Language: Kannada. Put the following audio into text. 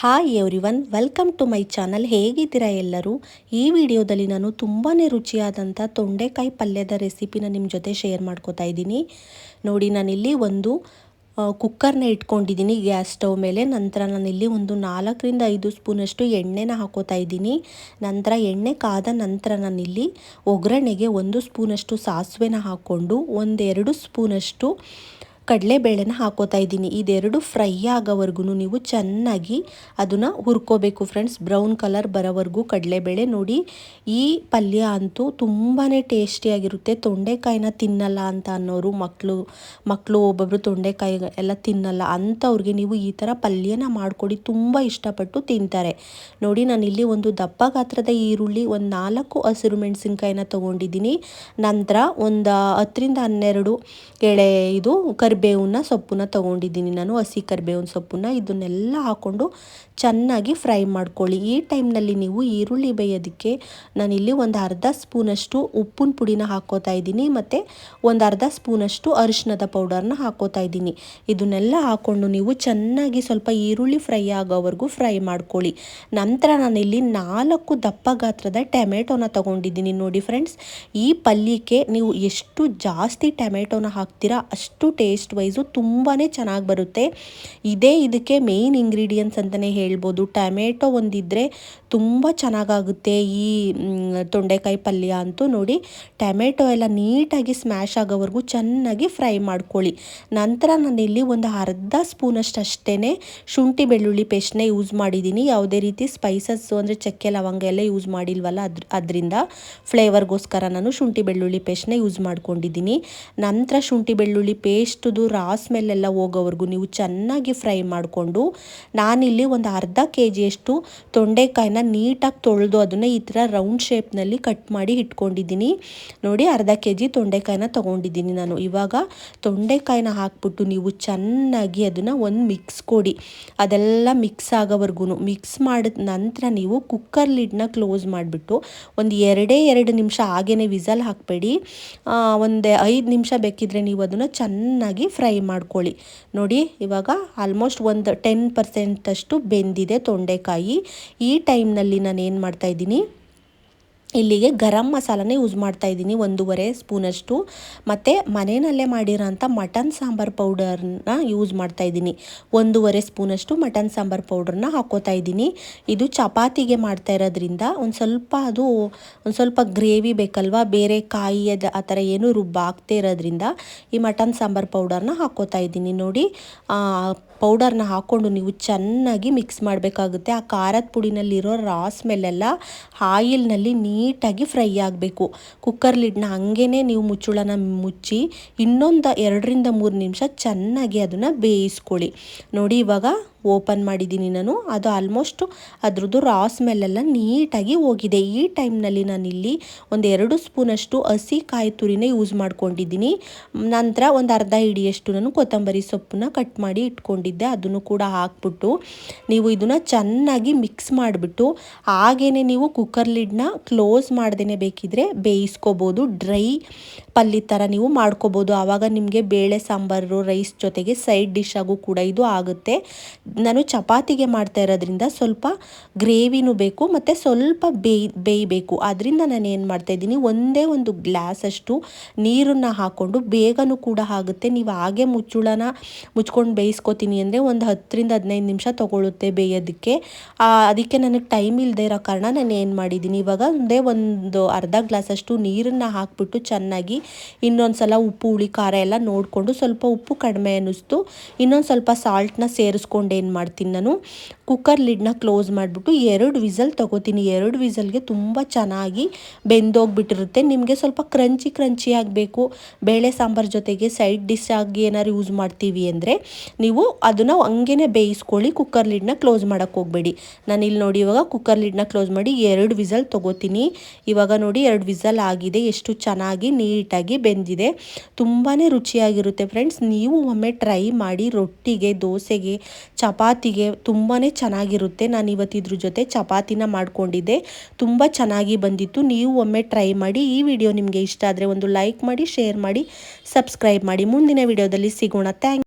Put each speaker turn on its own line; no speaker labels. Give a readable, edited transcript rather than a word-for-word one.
Hi everyone, welcome to my channel. ಹೇಗಿದ್ದೀರಾ ಎಲ್ಲರೂ? ಈ ವಿಡಿಯೋದಲ್ಲಿ ನಾನು ತುಂಬಾ ರುಚಿಯಾದಂಥ ತೊಂಡೆಕಾಯಿ ಪಲ್ಯದ ರೆಸಿಪಿನ ನಿಮ್ಮ ಜೊತೆ ಶೇರ್ ಮಾಡ್ಕೋತಾ ಇದ್ದೀನಿ. ನೋಡಿ, ನಾನಿಲ್ಲಿ ಒಂದು ಕುಕ್ಕರ್ನ ಇಟ್ಕೊಂಡಿದ್ದೀನಿ ಗ್ಯಾಸ್ ಸ್ಟವ್ ಮೇಲೆ. ನಂತರ ನಾನಿಲ್ಲಿ ಒಂದು 4-5 ಸ್ಪೂನಷ್ಟು ಎಣ್ಣೆನ ಹಾಕೋತಾ ಇದ್ದೀನಿ. ನಂತರ ಎಣ್ಣೆ ಕಾದ ನಂತರ ನಾನಿಲ್ಲಿ ಒಗ್ಗರಣೆಗೆ 1 ಸ್ಪೂನಷ್ಟು ಸಾಸಿವೆನ ಹಾಕ್ಕೊಂಡು 1-2 ಸ್ಪೂನಷ್ಟು ಕಡಲೆಬೇಳೆನ ಹಾಕೋತಾ ಇದ್ದೀನಿ. ಇದೆರಡು ಫ್ರೈ ಆಗೋವರೆಗೂ ನೀವು ಚೆನ್ನಾಗಿ ಅದನ್ನು ಹುರ್ಕೋಬೇಕು ಫ್ರೆಂಡ್ಸ್. ಬ್ರೌನ್ ಕಲರ್ ಬರೋವರೆಗೂ ಕಡಲೆಬೇಳೆ. ನೋಡಿ, ಈ ಪಲ್ಯ ಅಂತೂ ತುಂಬಾ ಟೇಸ್ಟಿಯಾಗಿರುತ್ತೆ. ತೊಂಡೆಕಾಯಿನ ತಿನ್ನಲ್ಲ ಅಂತ ಅನ್ನೋರು, ಮಕ್ಕಳು ಒಬ್ಬೊಬ್ಬರು ತೊಂಡೆಕಾಯಿ ಎಲ್ಲ ತಿನ್ನಲ್ಲ ಅಂಥವ್ರಿಗೆ ನೀವು ಈ ಥರ ಪಲ್ಯನ ಮಾಡಿಕೊಡಿ, ತುಂಬ ಇಷ್ಟಪಟ್ಟು ತಿಂತಾರೆ. ನೋಡಿ, ನಾನಿಲ್ಲಿ ಒಂದು ದಪ್ಪ ಗಾತ್ರದ ಈರುಳ್ಳಿ, ಒಂದು 4 ಹಸಿರು ಮೆಣಸಿನ್ಕಾಯಿನ ತೊಗೊಂಡಿದ್ದೀನಿ. ನಂತರ ಒಂದು 10-12 ಎಳೆ ಕರಿಬೇವಿನ ಸೊಪ್ಪನ್ನ ತೊಗೊಂಡಿದ್ದೀನಿ ನಾನು, ಹಸಿ ಕರಿಬೇವಿನ ಸೊಪ್ಪನ್ನ. ಇದನ್ನೆಲ್ಲ ಹಾಕ್ಕೊಂಡು ಚೆನ್ನಾಗಿ ಫ್ರೈ ಮಾಡ್ಕೊಳ್ಳಿ. ಈ ಟೈಮ್ನಲ್ಲಿ ನೀವು ಈರುಳ್ಳಿ ಬೇಯೋದಕ್ಕೆ ನಾನಿಲ್ಲಿ ಒಂದು ಅರ್ಧ ಸ್ಪೂನಷ್ಟು ಉಪ್ಪಿನ ಪುಡಿನ ಹಾಕ್ಕೋತಾ ಇದ್ದೀನಿ, ಮತ್ತು ಒಂದು ಅರ್ಧ ಸ್ಪೂನಷ್ಟು ಅರಿಶಿಣದ ಪೌಡರ್ನ ಹಾಕ್ಕೋತಾ ಇದ್ದೀನಿ. ಇದನ್ನೆಲ್ಲ ಹಾಕ್ಕೊಂಡು ನೀವು ಚೆನ್ನಾಗಿ ಸ್ವಲ್ಪ ಈರುಳ್ಳಿ ಫ್ರೈ ಆಗೋವರೆಗೂ ಫ್ರೈ ಮಾಡ್ಕೊಳ್ಳಿ. ನಂತರ ನಾನಿಲ್ಲಿ 4 ದಪ್ಪ ಗಾತ್ರದ ಟೊಮೆಟೊನ ತೊಗೊಂಡಿದ್ದೀನಿ. ನೋಡಿ ಫ್ರೆಂಡ್ಸ್, ಈ ಪಲ್ಯಕ್ಕೆ ನೀವು ಎಷ್ಟು ಜಾಸ್ತಿ ಟೊಮೆಟೊನ ಹಾಕ್ತೀರಾ ಅಷ್ಟು ಟೇಸ್ಟ್ ವೈಸು ತುಂಬಾ ಚೆನ್ನಾಗಿ ಬರುತ್ತೆ. ಇದಕ್ಕೆ ಮೇಯ್ನ್ ಇಂಗ್ರೀಡಿಯೆಂಟ್ಸ್ ಅಂತಲೇ ಹೇಳ್ಬೋದು. ಟೊಮೆಟೊ ಒಂದಿದ್ದರೆ ತುಂಬ ಚೆನ್ನಾಗಾಗುತ್ತೆ ಈ ತೊಂಡೆಕಾಯಿ ಪಲ್ಯ ಅಂತೂ. ನೋಡಿ, ಟೊಮೆಟೊ ಎಲ್ಲ ನೀಟಾಗಿ ಸ್ಮ್ಯಾಶ್ ಆಗೋವರೆಗೂ ಚೆನ್ನಾಗಿ ಫ್ರೈ ಮಾಡ್ಕೊಳ್ಳಿ. ನಂತರ ನಾನಿಲ್ಲಿ ಒಂದು ಅರ್ಧ ಸ್ಪೂನಷ್ಟು ಅಷ್ಟೇ ಶುಂಠಿ ಬೆಳ್ಳುಳ್ಳಿ ಪೇಸ್ಟ್ನ ಯೂಸ್ ಮಾಡಿದ್ದೀನಿ. ಯಾವುದೇ ರೀತಿ ಸ್ಪೈಸಸ್ಸು ಅಂದರೆ ಚಕ್ಕೆ ಲವಂಗ ಎಲ್ಲ ಯೂಸ್ ಮಾಡಿಲ್ವಲ್ಲ, ಅದರಿಂದ ಫ್ಲೇವರ್ಗೋಸ್ಕರ ನಾನು ಶುಂಠಿ ಬೆಳ್ಳುಳ್ಳಿ ಪೇಸ್ಟ್ನ ಯೂಸ್ ಮಾಡ್ಕೊಂಡಿದ್ದೀನಿ. ನಂತರ ಶುಂಠಿ ಬೆಳ್ಳುಳ್ಳಿ ಪೇಸ್ಟ್ದು ರಾ ಸ್ಮೆಲ್ಲೆಲ್ಲ ಹೋಗೋವರೆಗೂ ನೀವು ಚೆನ್ನಾಗಿ ಫ್ರೈ ಮಾಡಿಕೊಂಡು, ನಾನಿಲ್ಲಿ ಒಂದು ಅರ್ಧ ಕೆಜಿಯಷ್ಟು ತೊಂಡೆಕಾಯಿನ ನೀಟಾಗಿ ತೊಳೆದು ಅದನ್ನು ಈ ಥರ ರೌಂಡ್ ಶೇಪ್ನಲ್ಲಿ ಕಟ್ ಮಾಡಿ ಇಟ್ಕೊಂಡಿದ್ದೀನಿ. ನೋಡಿ, ಅರ್ಧ ಕೆಜಿ ತೊಂಡೆಕಾಯಿನ ತೊಗೊಂಡಿದ್ದೀನಿ ನಾನು. ಇವಾಗ ತೊಂಡೆಕಾಯಿನ ಹಾಕ್ಬಿಟ್ಟು ನೀವು ಚೆನ್ನಾಗಿ ಅದನ್ನು ಒಂದು ಮಿಕ್ಸ್ ಕೊಡಿ. ಅದೆಲ್ಲ ಮಿಕ್ಸ್ ಆಗೋವರೆಗೂ ಮಿಕ್ಸ್ ಮಾಡಿದ ನಂತರ ನೀವು ಕುಕ್ಕರ್ ಲಿಡ್ನ ಕ್ಲೋಸ್ ಮಾಡಿಬಿಟ್ಟು ಒಂದು 2 ನಿಮಿಷ ಹಾಗೇ ವಿಸಲ್ ಹಾಕಬೇಡಿ, ಒಂದು 5 ನಿಮಿಷ ಬೇಕಿದ್ರೆ ನೀವು ಅದನ್ನು ಚೆನ್ನಾಗಿ ಫ್ರೈ ಮಾಡ್ಕೊಳ್ಳಿ. ನೋಡಿ, ಇವಾಗ ಆಲ್ಮೋಸ್ಟ್ ಒಂದು 10% ಅಷ್ಟು ಬೆಂದಿದೆ ತೊಂಡೆಕಾಯಿ. ಈ ಟೈಮ್ನಲ್ಲಿ ನಾನು ಏನು ಮಾಡ್ತಾಯಿದ್ದೀನಿ, ಇಲ್ಲಿಗೆ ಗರಂ ಮಸಾಲನೇ ಯೂಸ್ ಮಾಡ್ತಾ ಇದ್ದೀನಿ 1.5 ಸ್ಪೂನಷ್ಟು, ಮತ್ತು ಮನೆಯಲ್ಲೇ ಮಾಡಿರೋಂಥ ಮಟನ್ ಸಾಂಬಾರು ಪೌಡರ್ನ ಯೂಸ್ ಮಾಡ್ತಾ ಇದ್ದೀನಿ. 1.5 ಸ್ಪೂನಷ್ಟು ಮಟನ್ ಸಾಂಬಾರು ಪೌಡರ್ನ ಹಾಕ್ಕೋತಾ ಇದ್ದೀನಿ. ಇದು ಚಪಾತಿಗೆ ಮಾಡ್ತಾ ಇರೋದ್ರಿಂದ ಒಂದು ಸ್ವಲ್ಪ ಗ್ರೇವಿ ಬೇಕಲ್ವಾ, ಬೇರೆ ಕಾಯಿ ಆ ಥರ ಏನು ರುಬ್ಬಾಗ್ತಾ ಇರೋದ್ರಿಂದ ಈ ಮಟನ್ ಸಾಂಬಾರು ಪೌಡರ್ನ ಹಾಕ್ಕೋತಾ ಇದ್ದೀನಿ. ನೋಡಿ, ಪೌಡರ್ನ ಹಾಕ್ಕೊಂಡು ನೀವು ಚೆನ್ನಾಗಿ ಮಿಕ್ಸ್ ಮಾಡಬೇಕಾಗುತ್ತೆ. ಆ ಖಾರದ ಪುಡಿನಲ್ಲಿರೋ ರಾ ಸ್ಮೆಲ್ಲೆಲ್ಲ ಆಯಿಲ್ನಲ್ಲಿ ನೀಟಾಗಿ ಫ್ರೈ ಆಗಬೇಕು. ಕುಕ್ಕರ್ ಲಿಡ್ನ ಹಂಗೇ ನೀವು ಮುಚ್ಚಳನ ಮುಚ್ಚಿ ಇನ್ನೊಂದು 2-3 ನಿಮಿಷ ಚೆನ್ನಾಗಿ ಅದನ್ನು ಬೇಯಿಸ್ಕೊಳ್ಳಿ. ನೋಡಿ, ಇವಾಗ ಓಪನ್ ಮಾಡಿದ್ದೀನಿ ನಾನು. ಅದು ಆಲ್ಮೋಸ್ಟ್ ಅದ್ರದ್ದು ರಾ ಸ್ಮೆಲ್ಲೆಲ್ಲ ನೀಟಾಗಿ ಹೋಗಿದೆ. ಈ ಟೈಮ್ನಲ್ಲಿ ನಾನಿಲ್ಲಿ ಒಂದು 2 ಸ್ಪೂನಷ್ಟು ಹಸಿ ಕಾಯಿ ತುರಿನ ಯೂಸ್ ಮಾಡ್ಕೊಂಡಿದ್ದೀನಿ. ನಂತರ ಒಂದು ಅರ್ಧ ಹಿಡಿಯಷ್ಟು ನಾನು ಕೊತ್ತಂಬರಿ ಸೊಪ್ಪನ್ನ ಕಟ್ ಮಾಡಿ ಇಟ್ಕೊಂಡಿದ್ದೆ, ಅದನ್ನು ಕೂಡ ಹಾಕ್ಬಿಟ್ಟು ನೀವು ಇದನ್ನು ಚೆನ್ನಾಗಿ ಮಿಕ್ಸ್ ಮಾಡಿಬಿಟ್ಟು ಹಾಗೇ ನೀವು ಕುಕ್ಕರ್ ಲಿಡ್ನ ಕ್ಲೋಸ್ ಮಾಡ್ದೇ ಬೇಕಿದ್ರೆ ಬೇಯಿಸ್ಕೋಬೋದು. ಡ್ರೈ ಪಲ್ಯ ಥರ ನೀವು ಮಾಡ್ಕೋಬೋದು. ಆವಾಗ ನಿಮಗೆ ಬೇಳೆ ಸಾಂಬಾರು ರೈಸ್ ಜೊತೆಗೆ ಸೈಡ್ ಡಿಶ್ ಆಗು ಕೂಡ ಇದು ಆಗುತ್ತೆ. ನಾನು ಚಪಾತಿಗೆ ಮಾಡ್ತಾ ಇರೋದ್ರಿಂದ ಸ್ವಲ್ಪ ಗ್ರೇವಿನೂ ಬೇಕು ಮತ್ತು ಸ್ವಲ್ಪ ಬೇಯಬೇಕು. ಅದರಿಂದ ನಾನು ಏನು ಮಾಡ್ತಾಯಿದ್ದೀನಿ, ಒಂದೇ ಒಂದು ಗ್ಲಾಸ್ ಅಷ್ಟು ನೀರನ್ನು ಹಾಕ್ಕೊಂಡು ಬೇಗನೂ ಕೂಡ ಆಗುತ್ತೆ. ನೀವು ಹಾಗೆ ಮುಚ್ಕೊಂಡು ಬೇಯಿಸ್ಕೊತೀನಿ ಅಂದರೆ ಒಂದು 10-15 ನಿಮಿಷ ತೊಗೊಳುತ್ತೆ ಬೇಯೋದಕ್ಕೆ. ಅದಕ್ಕೆ ನನಗೆ ಟೈಮ್ ಇಲ್ಲದೆ ಇರೋ ಕಾರಣ ನಾನು ಏನು ಮಾಡಿದ್ದೀನಿ, ಇವಾಗ ಒಂದು ಅರ್ಧ ಗ್ಲಾಸ್ ಅಷ್ಟು ನೀರನ್ನು ಹಾಕ್ಬಿಟ್ಟು ಚೆನ್ನಾಗಿ ಇನ್ನೊಂದು ಸಲ ಉಪ್ಪು ಹುಳಿ ಖಾರ ಎಲ್ಲ ನೋಡಿಕೊಂಡು, ಸ್ವಲ್ಪ ಉಪ್ಪು ಕಡಿಮೆ ಅನ್ನಿಸ್ತು, ಇನ್ನೊಂದು ಸ್ವಲ್ಪ ಸಾಲ್ಟ್ನ ಸೇರಿಸ್ಕೊಂಡು ಏನು ಮಾಡ್ತೀನಿ ನಾನು, ಕುಕ್ಕರ್ ಲಿಡ್ನ ಕ್ಲೋಸ್ ಮಾಡಿಬಿಟ್ಟು 2 ವಿಸಲ್ ತೊಗೋತೀನಿ. 2 ವಿಸಲ್ಗೆ ತುಂಬ ಚೆನ್ನಾಗಿ ಬೆಂದೋಗ್ಬಿಟ್ಟಿರುತ್ತೆ. ನಿಮಗೆ ಸ್ವಲ್ಪ ಕ್ರಂಚಿ ಆಗಬೇಕು, ಬೇಳೆ ಸಾಂಬಾರು ಜೊತೆಗೆ ಸೈಡ್ ಡಿಶ್ ಆಗಿ ಏನಾದ್ರು ಯೂಸ್ ಮಾಡ್ತೀವಿ ಅಂದರೆ ನೀವು ಅದನ್ನು ಹಂಗೇ ಬೇಯಿಸ್ಕೊಳ್ಳಿ. ಕುಕ್ಕರ್ ಲಿಡ್ನ ಕ್ಲೋಸ್ ಮಾಡೋಕ್ಕೆ ಹೋಗಬೇಡಿ. ನಾನಿಲ್ಲಿ ನೋಡಿ, ಇವಾಗ ಕುಕ್ಕರ್ ಲಿಡ್ನ ಕ್ಲೋಸ್ ಮಾಡಿ 2 ವಿಸಲ್ ತೊಗೋತೀನಿ. ಇವಾಗ ನೋಡಿ, 2 ವಿಸಲ್ ಆಗಿದೆ, ಎಷ್ಟು ಚೆನ್ನಾಗಿ ನೀಟಾಗಿ ಬೆಂದಿದೆ. ತುಂಬಾ ರುಚಿಯಾಗಿರುತ್ತೆ ಫ್ರೆಂಡ್ಸ್. ನೀವು ಒಮ್ಮೆ ಟ್ರೈ ಮಾಡಿ. ರೊಟ್ಟಿಗೆ, ದೋಸೆಗೆ, ಚಪಾತಿಗೆ ತುಂಬಾ ಚೆನ್ನಾಗಿರುತ್ತೆ. ನಾನು ಇವತ್ತು ಇದ್ರ ಜೊತೆ ಚಪಾತಿನ ಮಾಡ್ಕೊಂಡಿದ್ದೆ, ತುಂಬ ಚೆನ್ನಾಗಿ ಬಂದಿತ್ತು. ನೀವು ಒಮ್ಮೆ ಟ್ರೈ ಮಾಡಿ. ಈ ವಿಡಿಯೋ ನಿಮಗೆ ಇಷ್ಟ ಆದರೆ ಒಂದು ಲೈಕ್ ಮಾಡಿ, ಶೇರ್ ಮಾಡಿ, ಸಬ್ಸ್ಕ್ರೈಬ್ ಮಾಡಿ. ಮುಂದಿನ ವಿಡಿಯೋದಲ್ಲಿ ಸಿಗೋಣ. ಥ್ಯಾಂಕ್